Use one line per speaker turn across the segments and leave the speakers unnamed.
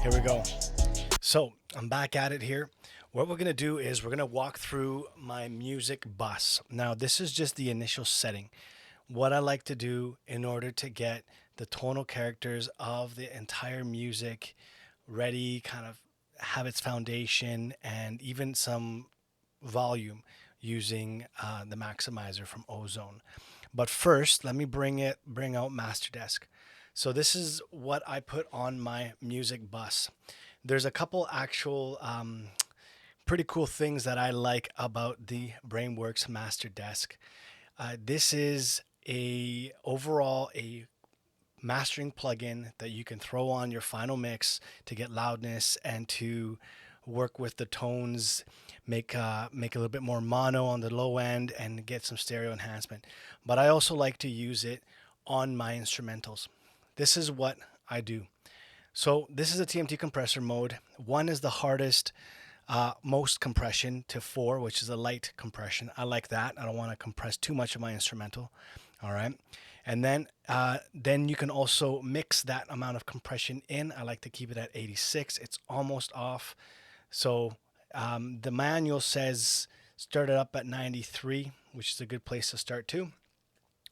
Here we go. So I'm back at it here. What we're going to do is we're going to walk through my music bus. Now, this is just the initial setting. What I like to do in order to get the tonal characters of the entire music ready, kind of have its foundation and even some volume using the maximizer from Ozone. But first, let me bring out Masterdesk. So this is what I put on my music bus. There's a couple actual pretty cool things that I like about the Brainworks Masterdesk. This is a mastering plugin that you can throw on your final mix to get loudness and to work with the tones, make a little bit more mono on the low end and get some stereo enhancement. But I also like to use it on my instrumentals. This is what I do. So this is a TMT compressor mode. One is the hardest, most compression to 4, which is a light compression. I like that. I don't want to compress too much of my instrumental. All right. And then you can also mix that amount of compression in. I like to keep it at 86. It's almost off. So the manual says start it up at 93, which is a good place to start too.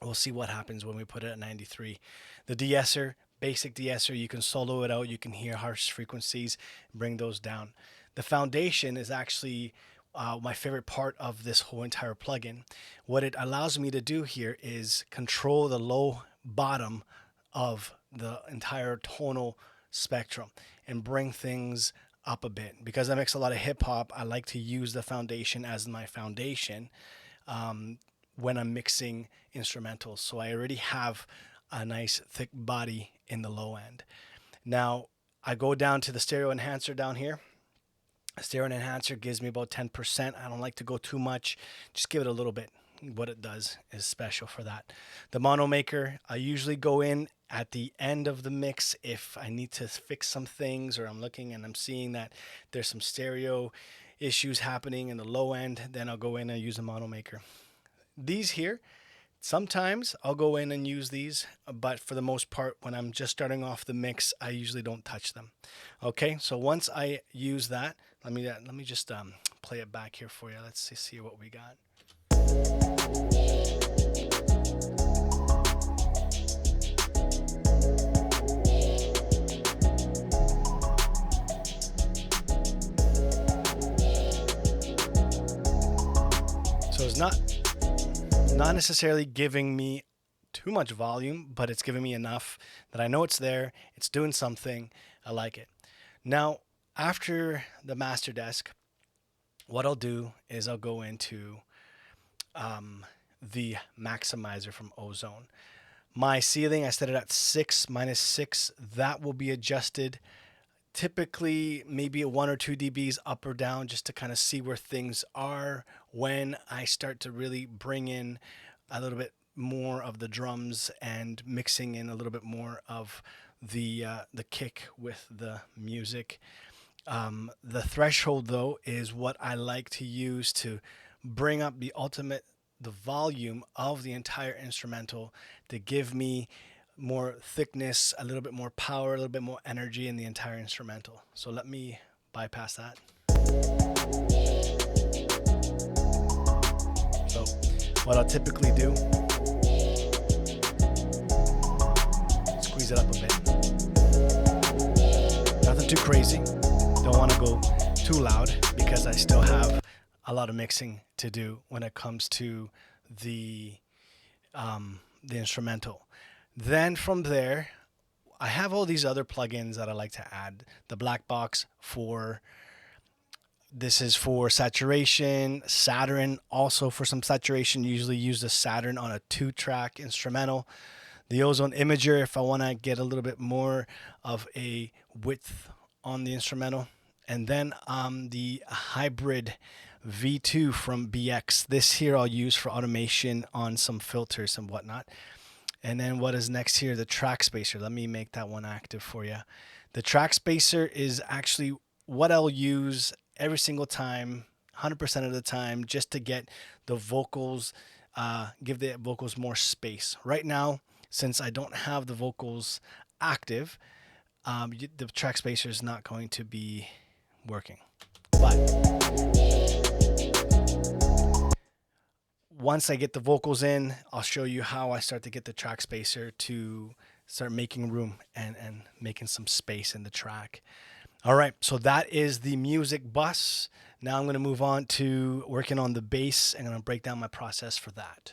We'll see what happens when we put it at 93. The de-esser, basic de-esser, you can solo it out. You can hear harsh frequencies, bring those down. The foundation is actually my favorite part of this whole entire plugin. What it allows me to do here is control the low bottom of the entire tonal spectrum and bring things up a bit. Because I mix a lot of hip hop, I like to use the foundation as my foundation when I'm mixing instrumentals. So I already have a nice thick body in the low end. Now I go down to the stereo enhancer down here. Stereo enhancer gives me about 10%. I don't like to go too much. Just give it a little bit. What it does is special for that. The mono maker, I usually go in at the end of the mix if I need to fix some things or I'm looking and I'm seeing that there's some stereo issues happening in the low end, then I'll go in and use a mono maker. These here, sometimes I'll go in and use these, but for the most part, when I'm just starting off the mix, I usually don't touch them. Okay, so once I use that, let me just play it back here for you. Let's see what we got. So it's not necessarily giving me too much volume, but it's giving me enough that I know it's there. It's doing something. I like it. Now, after the Masterdesk, what I'll do is I'll go into the maximizer from Ozone. My ceiling, I set it at 6 minus 6. That will be adjusted. Typically, maybe a 1 or 2 dBs up or down just to kind of see where things are when I start to really bring in a little bit more of the drums and mixing in a little bit more of the kick with the music. The threshold, though, is what I like to use to bring up the volume of the entire instrumental to give me more thickness, a little bit more power, a little bit more energy in the entire instrumental. So let me bypass that. So what I'll typically do, squeeze it up a bit. Nothing too crazy. Don't want to go too loud because I still have a lot of mixing to do when it comes to the instrumental. Then from there, I have all these other plugins that I like to add. The black box this is for saturation, Saturn also for some saturation. Usually use the Saturn on a 2-track instrumental. The Ozone Imager if I want to get a little bit more of a width on the instrumental. And then the hybrid V2 from BX. This here I'll use for automation on some filters and whatnot. And then what is next here? The Trackspacer. Let me make that one active for you. The Trackspacer is actually what I'll use every single time, 100% of the time, just to get the vocals, give the vocals more space. Right now, since I don't have the vocals active, the track spacer is not going to be working. But once I get the vocals in, I'll show you how I start to get the track spacer to start making room and making some space in the track. All right, so that is the music bus. Now I'm going to move on to working on the bass, and I'm going to break down my process for that.